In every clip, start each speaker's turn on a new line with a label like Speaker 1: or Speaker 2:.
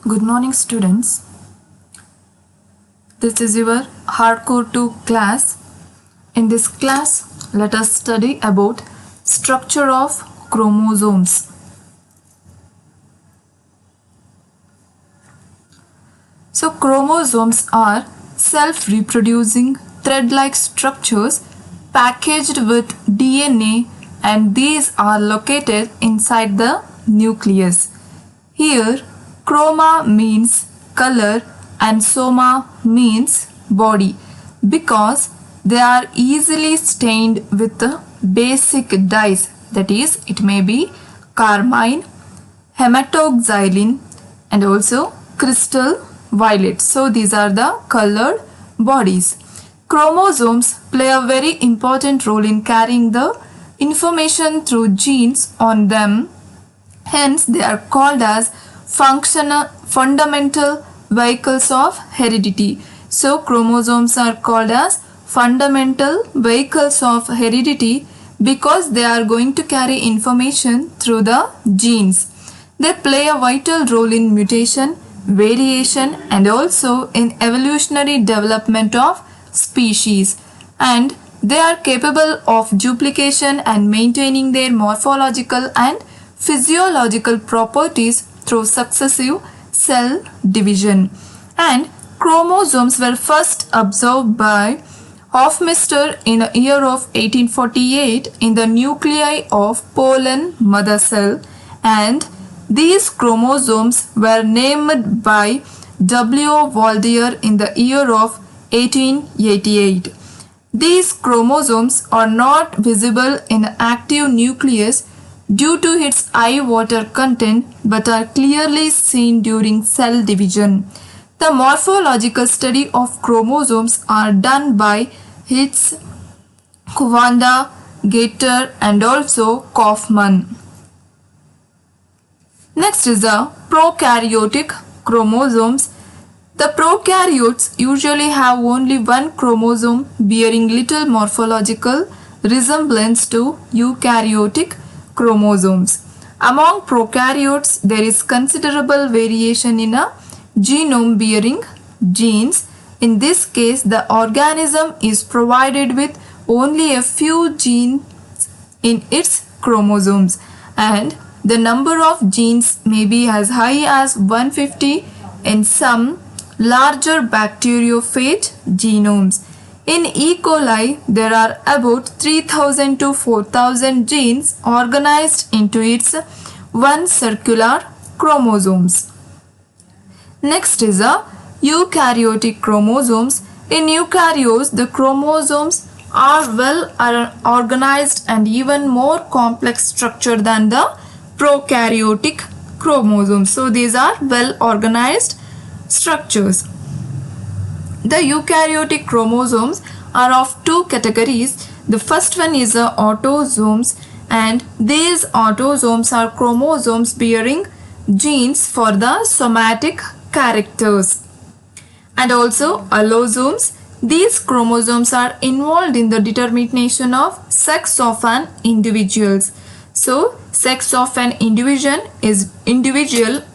Speaker 1: Good morning, students. This is your Hardcore 2 class. In this class, let us study about structure of chromosomes. So, chromosomes are self-reproducing thread-like structures packaged with DNA, and these are located inside the nucleus. Here, chroma means color and soma means body because they are easily stained with the basic dyes, that is, it may be carmine, hematoxylin, and also crystal violet. So these are the colored bodies. Chromosomes play a very important role in carrying the information through genes on them. Hence, they are called as fundamental vehicles of heredity. So, chromosomes are called as fundamental vehicles of heredity because they are going to carry information through the genes. They play a vital role in mutation, variation, and also in evolutionary development of species. And they are capable of duplication and maintaining their morphological and physiological properties through successive cell division. And chromosomes were first observed by Hofmeister in the year of 1848 in the nuclei of pollen mother cell, and these chromosomes were named by W. Waldeyer in the year of 1888. These chromosomes are not visible in active nucleus due to its high water content but are clearly seen during cell division. The morphological study of chromosomes are done by Hitz, Kuvanda, Gator, and also Kaufman. Next is the prokaryotic chromosomes. The prokaryotes usually have only one chromosome bearing little morphological resemblance to eukaryotic chromosomes. Among prokaryotes, there is considerable variation in a genome bearing genes. In this case, the organism is provided with only a few genes in its chromosomes, and the number of genes may be as high as 150 in some larger bacteriophage genomes. In E. coli, there are about 3000 to 4000 genes organized into its one circular chromosomes. Next is a eukaryotic chromosomes. In eukaryotes, the chromosomes are well organized and even more complex structure than the prokaryotic chromosomes. So these are well organized structures. The eukaryotic chromosomes are of two categories. The first one is the autosomes, and these autosomes are chromosomes bearing genes for the somatic characters. And also allosomes. These chromosomes are involved in the determination of sex of an individual. So, sex of an individual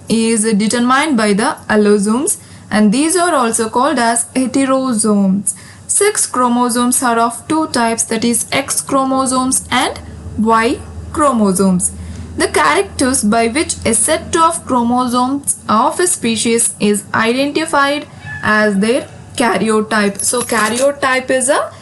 Speaker 1: is determined by the allosomes, and these are also called as heterosomes. 6 chromosomes are of two types, that is X chromosomes and Y chromosomes. The characters by which a set of chromosomes of a species is identified as their karyotype. So karyotype is a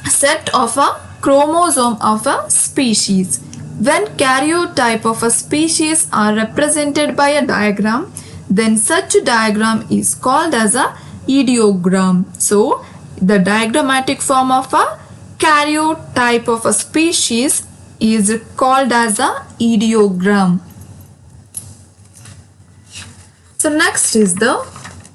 Speaker 1: set of a chromosome of a species. When karyotype of a species are represented by a diagram, then such a diagram is called as a ideogram. So the diagrammatic form of a karyotype of a species is called as a ideogram. So next is the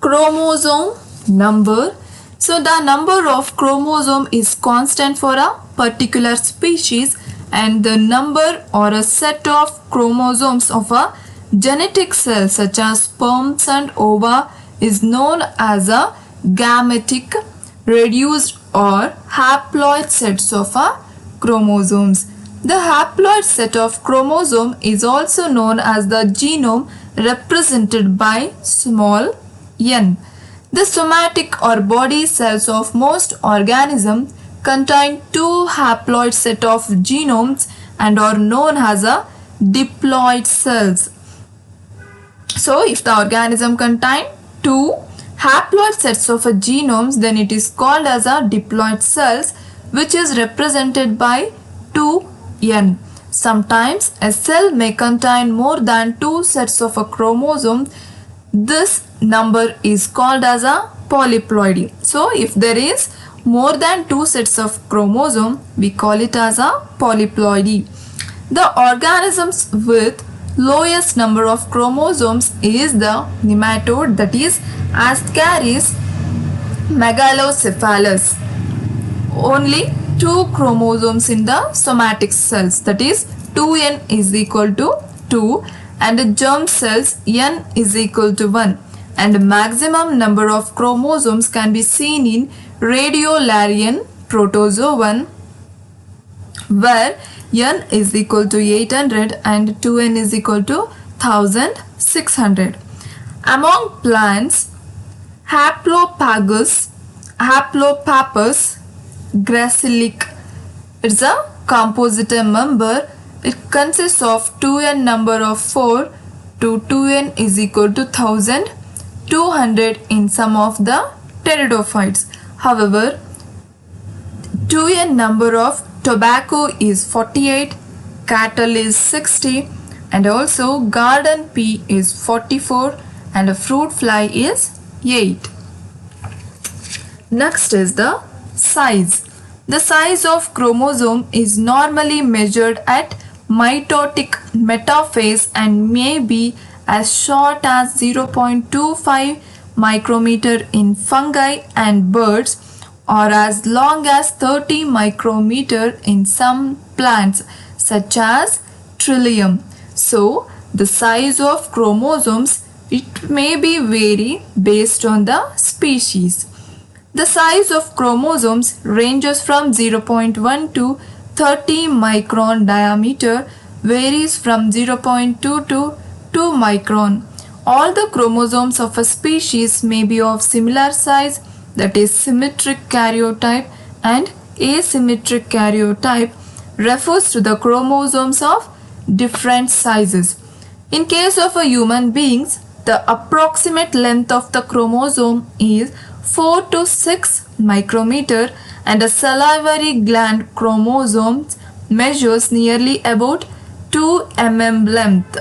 Speaker 1: chromosome number. So the number of chromosome is constant for a particular species, and the number or a set of chromosomes of a genetic cell such as sperms and ova is known as a gametic, reduced, or haploid sets of a chromosomes. The haploid set of chromosome is also known as the genome, represented by small n. The somatic or body cells of most organisms contain two haploid set of genomes and are known as a diploid cells. So if the organism contains two haploid sets of genomes, then it is called as a diploid cells, which is represented by 2n. Sometimes a cell may contain more than two sets of a chromosome. This number is called as a polyploidy. So if there is more than two sets of chromosome, we call it as a polyploidy. The organisms with lowest number of chromosomes is the nematode, that is Ascaris megalocephalus. Only two chromosomes in the somatic cells, that is 2n is equal to 2, and the germ cells n is equal to 1, and maximum number of chromosomes can be seen in Radiolarian protozoan, where n is equal to 800 and 2n is equal to 1600. Among plants, Haplopappus gracilic is a composite member. It consists of 2n number of 4 to 2n is equal to 1200 in some of the pteridophytes. However, 2n number of tobacco is 48, cattle is 60, and also garden pea is 44, and a fruit fly is 8. Next is the size. The size of chromosome is normally measured at mitotic metaphase and may be as short as 0.25 micrometer in fungi and birds, or as long as 30 micrometer in some plants such as Trillium. So the size of chromosomes, it may be vary based on the species. The size of chromosomes ranges from 0.1 to 30 micron diameter, varies from 0.2 to 2 micron. All the chromosomes of a species may be of similar size, that is symmetric karyotype, and asymmetric karyotype refers to the chromosomes of different sizes. In case of a human beings, the approximate length of the chromosome is 4 to 6 micrometer, and a salivary gland chromosome measures nearly about 2 mm length.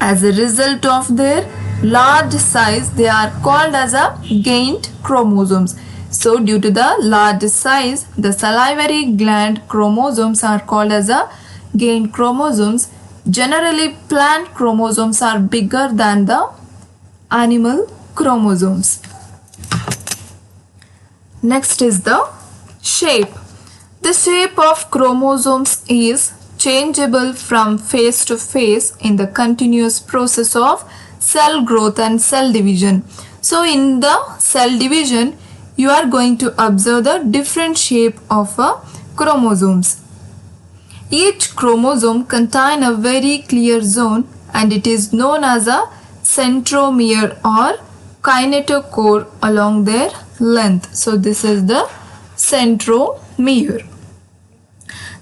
Speaker 1: As a result of their large size, they are called as a gained chromosomes. So due to the large size, the salivary gland chromosomes are called as a gained chromosomes. Generally, plant chromosomes are bigger than the animal chromosomes. Next is the shape. The shape of chromosomes is changeable from phase to phase in the continuous process of cell growth and cell division. So in the cell division, you are going to observe the different shape of chromosomes. Each chromosome contains a very clear zone, and it is known as a centromere or kinetochore along their length. So this is the centromere.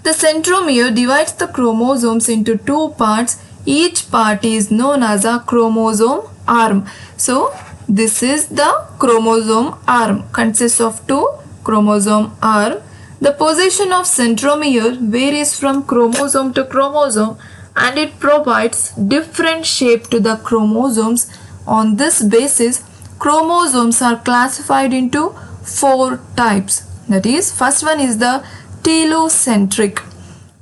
Speaker 1: The centromere divides the chromosomes into two parts. Each part is known as a chromosome arm. So this is the chromosome arm, consists of two chromosome arm. The position of centromere varies from chromosome to chromosome, and it provides different shape to the chromosomes. On this basis, chromosomes are classified into 4 types. That is, first one is the telocentric.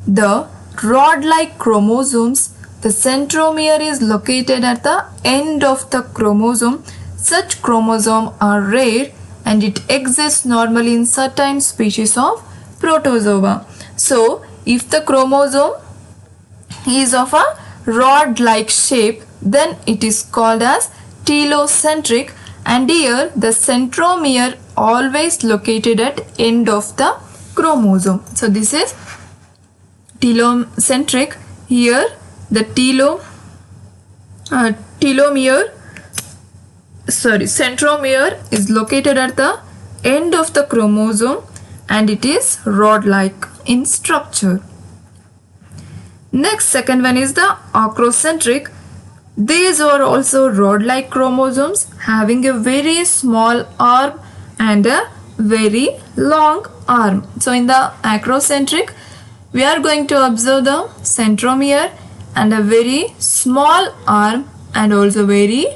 Speaker 1: The rod-like chromosomes, the centromere is located at the end of the chromosome. Such chromosomes are rare, and it exists normally in certain species of protozoa. So, if the chromosome is of a rod-like shape, then it is called as telocentric, and here the centromere always located at end of the chromosome. So this is telocentric. Here the telomere, centromere is located at the end of the chromosome and it is rod-like in structure. Next, second one is the acrocentric. These are also rod-like chromosomes having a very small arm and a very long arm. So in the acrocentric, we are going to observe the centromere and a very small arm and also very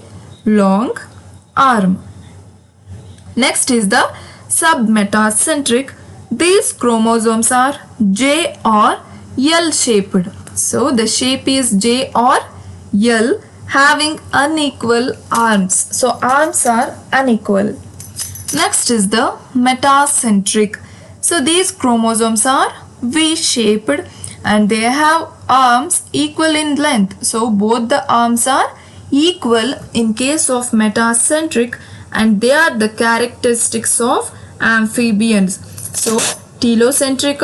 Speaker 1: long arm. Next is the submetacentric. These chromosomes are J or L shaped. So the shape is J or L having unequal arms. So arms are unequal. Next is the metacentric. So these chromosomes are V-shaped and they have arms equal in length. So both the arms are equal in case of metacentric and they are the characteristics of amphibians. So telocentric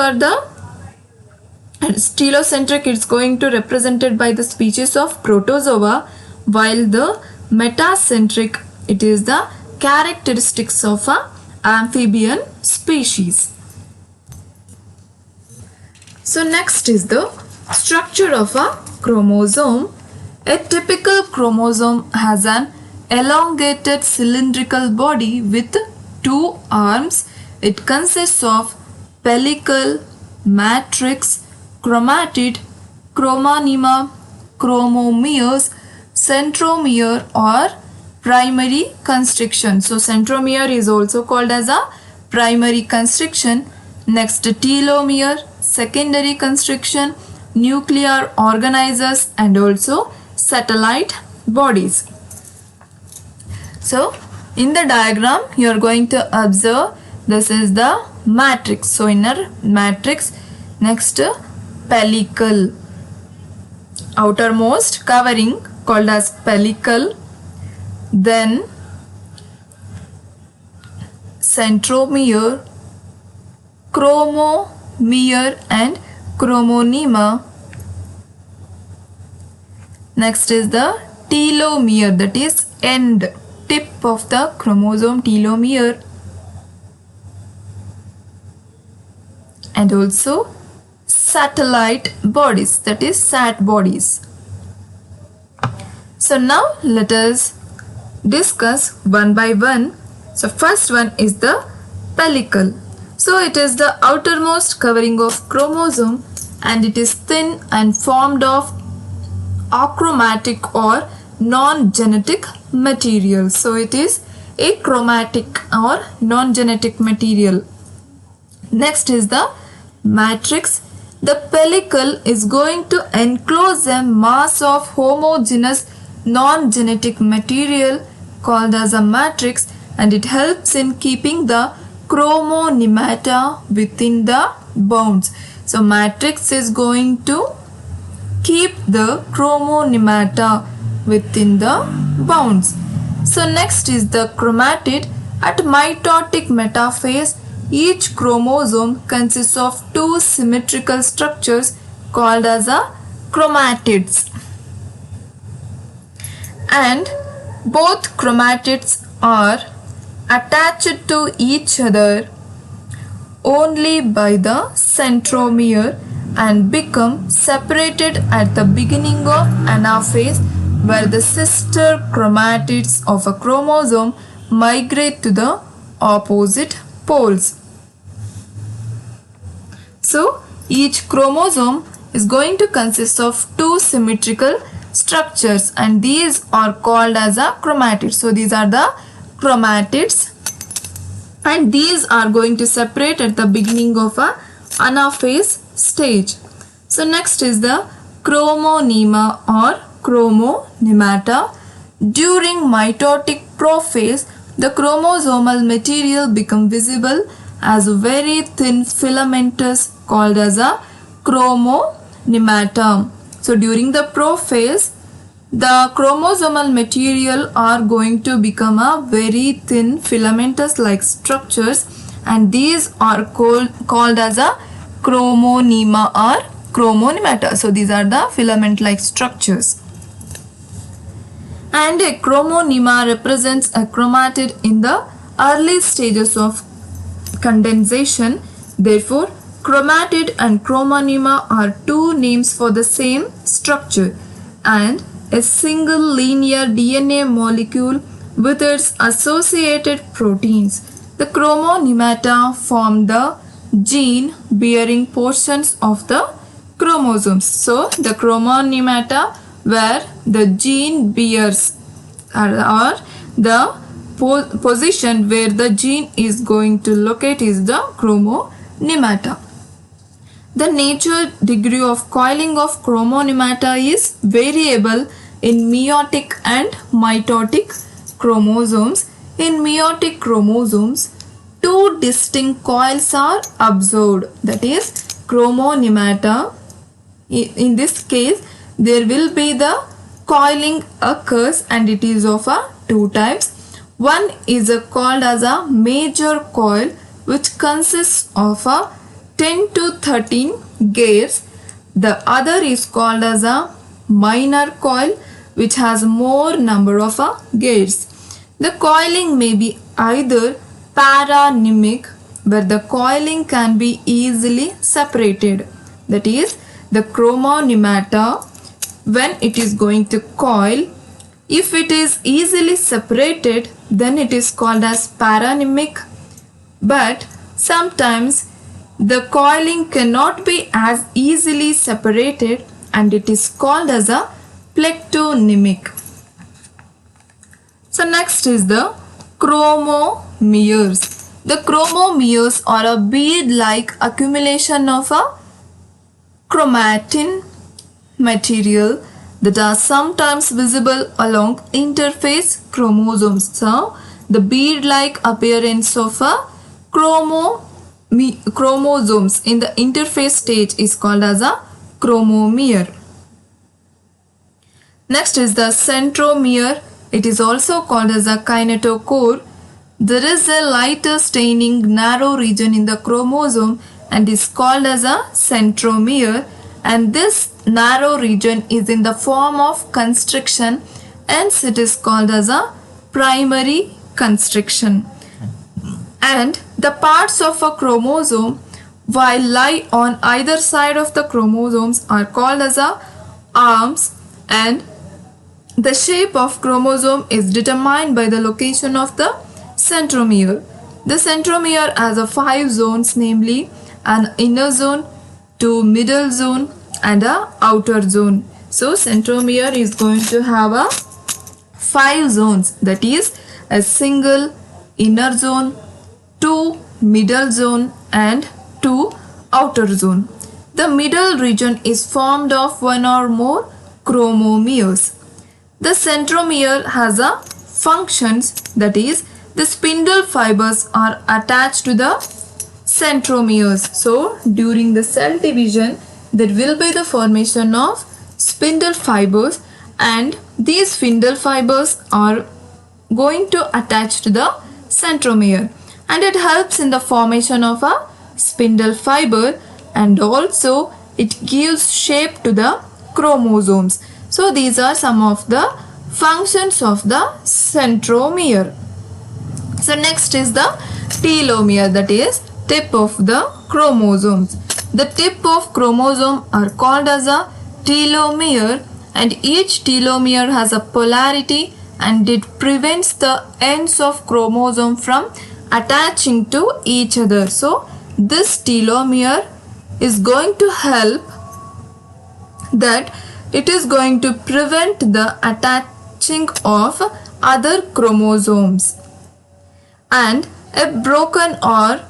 Speaker 1: is going to represented by the species of protozoa, while the metacentric it is the characteristics of a amphibian species. So next is the structure of a chromosome. A typical chromosome has an elongated cylindrical body with two arms. It consists of pellicle, matrix, chromatid, chromonema, chromomeres, centromere or primary constriction. So centromere is also called as a primary constriction. Next, telomere, secondary constriction, nuclear organizers and also satellite bodies. So in the diagram you are going to observe this is the matrix. So inner matrix, next pellicle, outermost covering called as pellicle, then centromere, chromomere and chromonema. Next is the telomere, that is end tip of the chromosome, telomere, and also satellite bodies, that is sat bodies. So now let us discuss one by one. So first one is the pellicle. So it is the outermost covering of chromosome and it is thin and formed of achromatic or non-genetic material. So it is achromatic or non-genetic material. Next is the matrix. The pellicle is going to enclose a mass of homogeneous non-genetic material called as a matrix and it helps in keeping the chromonemata within the bounds. So matrix is going to keep the chromonemata within the bounds. So next is the chromatid. At mitotic metaphase, each chromosome consists of two symmetrical structures called as a chromatids. And both chromatids are attached to each other only by the centromere and become separated at the beginning of anaphase, where the sister chromatids of a chromosome migrate to the opposite poles. So each chromosome is going to consist of two symmetrical structures and these are called as a chromatids. So these are the chromatids and these are going to separate at the beginning of a anaphase stage. So next is the chromonema or chromonemata. During mitotic prophase, the chromosomal material become visible as a very thin filamentous called as a chromonemata. So during the prophase, the chromosomal material are going to become a very thin filamentous like structures and these are called as a chromonema or chromonemata. So these are the filament like structures. And a chromonema represents a chromatid in the early stages of condensation. Therefore, chromatid and chromonema are two names for the same structure and a single linear DNA molecule with its associated proteins. The chromonemata form the gene bearing portions of the chromosomes. So, the chromonemata where the gene bears or the position where the gene is going to locate is the chromonemata. The nature degree of coiling of chromonemata is variable in meiotic and mitotic chromosomes. In meiotic chromosomes, two distinct coils are observed, that is chromonemata. In this case, there will be the coiling occurs and it is of two types. One is called as a major coil, which consists of 10 to 13 gears. The other is called as a minor coil, which has more number of gears. The coiling may be either paranymic, where the coiling can be easily separated. That is, the chromonemata, when it is going to coil, if it is easily separated, then it is called as paranymic. But sometimes the coiling cannot be as easily separated and it is called as a plectonymic. So next is the chromomeres. The chromomeres are a bead-like accumulation of a chromatin material that are sometimes visible along interphase chromosomes. So, the bead-like appearance of a chromosomes in the interphase stage is called as a chromomere. Next is the centromere. It is also called as a kinetochore. There is a lighter staining narrow region in the chromosome and is called as a centromere, and this narrow region is in the form of constriction, hence it is called as a primary constriction. And the parts of a chromosome while lie on either side of the chromosomes are called as a arms, and the shape of chromosome is determined by the location of the centromere. The centromere has a 5 zones, namely an inner zone, 2 middle zone and a outer zone. So centromere is going to have a 5 zones, that is a single inner zone, 2 middle zone and 2 outer zone. The middle region is formed of one or more chromomeres. The centromere has a functions, that is the spindle fibers are attached to the centromeres. So during the cell division there will be the formation of spindle fibers, and these spindle fibers are going to attach to the centromere, and it helps in the formation of a spindle fiber, and also it gives shape to the chromosomes. So these are some of the functions of the centromere. So next is the telomere, that is tip of the chromosomes. The tip of chromosome are called as a telomere, and each telomere has a polarity and it prevents the ends of chromosome from attaching to each other. So this telomere is going to help that it is going to prevent the attaching of other chromosomes, and a broken or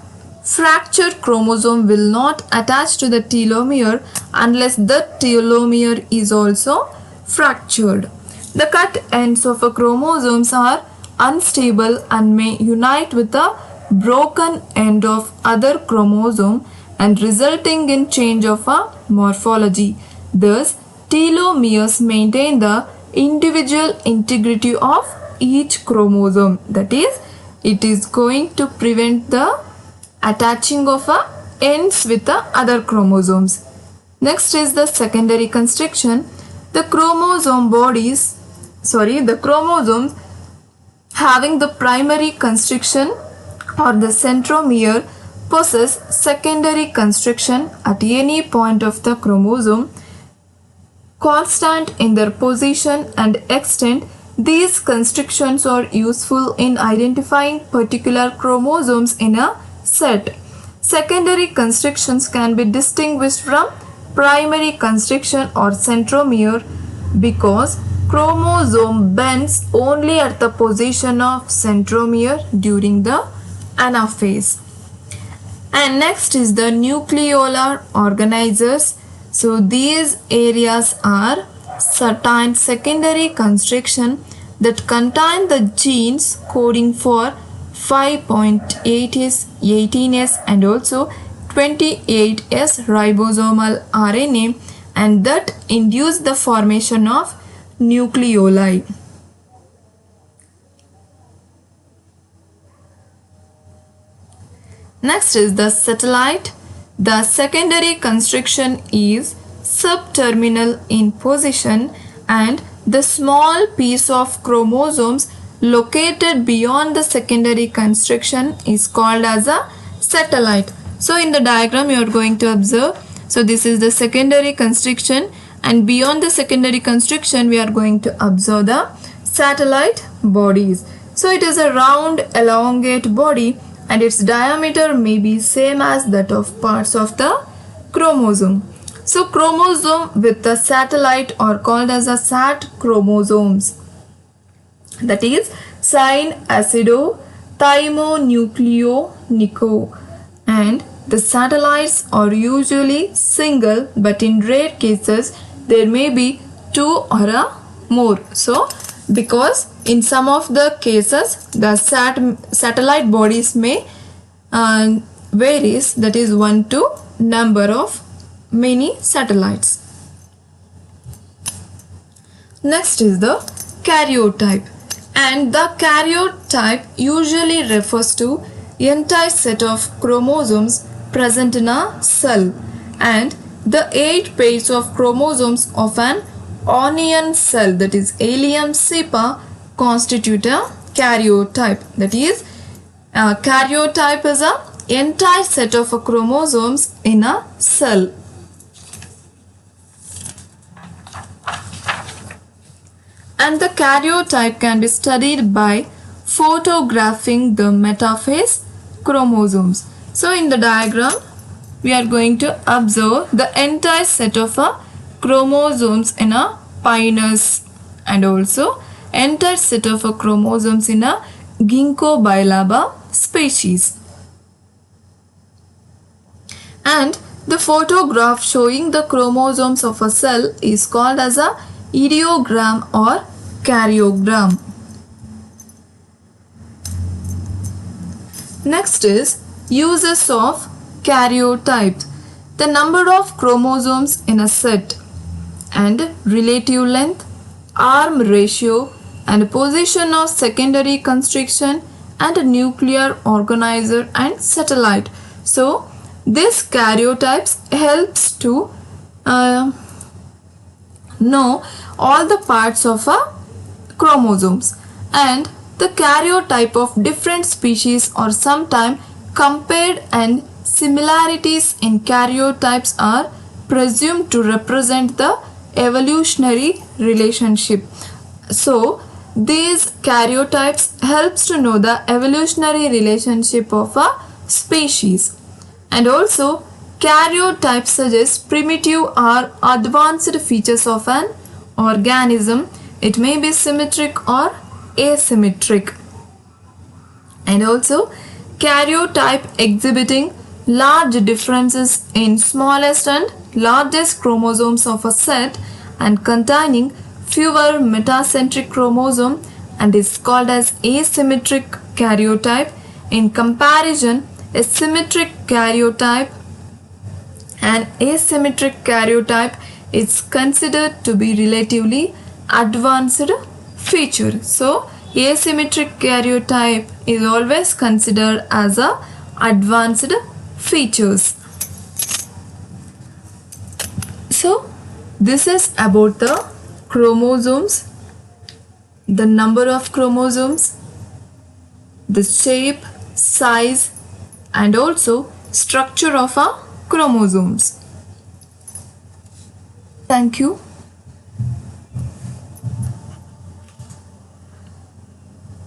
Speaker 1: fractured chromosome will not attach to the telomere unless the telomere is also fractured. The cut ends of a chromosomes are unstable and may unite with the broken end of other chromosome and resulting in change of a morphology. Thus, telomeres maintain the individual integrity of each chromosome. That is, it is going to prevent the attaching of ends with the other chromosomes. Next is the secondary constriction. The chromosome bodies the chromosomes having the primary constriction or the centromere possess secondary constriction at any point of the chromosome. Constant in their position and extent, these constrictions are useful in identifying particular chromosomes in a set. Secondary constrictions can be distinguished from primary constriction or centromere because chromosome bends only at the position of centromere during the anaphase. And next is the nucleolar organizers. So these areas are certain secondary constriction that contain the genes coding for 5.8s, 18s and also 28s ribosomal RNA, and that induce the formation of nucleoli. Next is the satellite. The secondary constriction is subterminal in position, and the small piece of chromosomes located beyond the secondary constriction is called as a satellite. So in the diagram you are going to observe, so this is the secondary constriction, and beyond the secondary constriction we are going to observe the satellite bodies. So it is a round elongate body and its diameter may be same as that of parts of the chromosome. So chromosome with the satellite are called as a sat chromosomes. That is sine, acido, thymonucleo, nico. And the satellites are usually single, but in rare cases there may be two or more. So because in some of the cases the satellite bodies may varies, that is 1 to number of many satellites. Next is the karyotype, and the karyotype usually refers to entire set of chromosomes present in a cell, and the 8 pairs of chromosomes of an onion cell, that is Allium cepa, constitute a karyotype. That is karyotype is a entire set of chromosomes in a cell. And the karyotype can be studied by photographing the metaphase chromosomes. So in the diagram we are going to observe the entire set of chromosomes in a Pinus, and also entire set of chromosomes in a Ginkgo biloba species. And the photograph showing the chromosomes of a cell is called as a ideogram or karyogram. Next is uses of karyotype. The number of chromosomes in a set, and relative length, arm ratio, and position of secondary constriction, and nuclear organizer and satellite. So this karyotypes helps to know all the parts of a chromosomes, and the karyotype of different species are sometimes compared, and similarities in karyotypes are presumed to represent the evolutionary relationship. So these karyotypes helps to know the evolutionary relationship of a species, and also karyotypes suggest primitive or advanced features of an organism. It may be symmetric or asymmetric, and also karyotype exhibiting large differences in smallest and largest chromosomes of a set and containing fewer metacentric chromosome, and is called as asymmetric karyotype. In comparison, a symmetric karyotype and asymmetric karyotype is considered to be relatively advanced feature. So asymmetric karyotype is always considered as a advanced features. So this is about the chromosomes. the number of chromosomes, the shape, size, and also structure of our chromosomes. Thank you.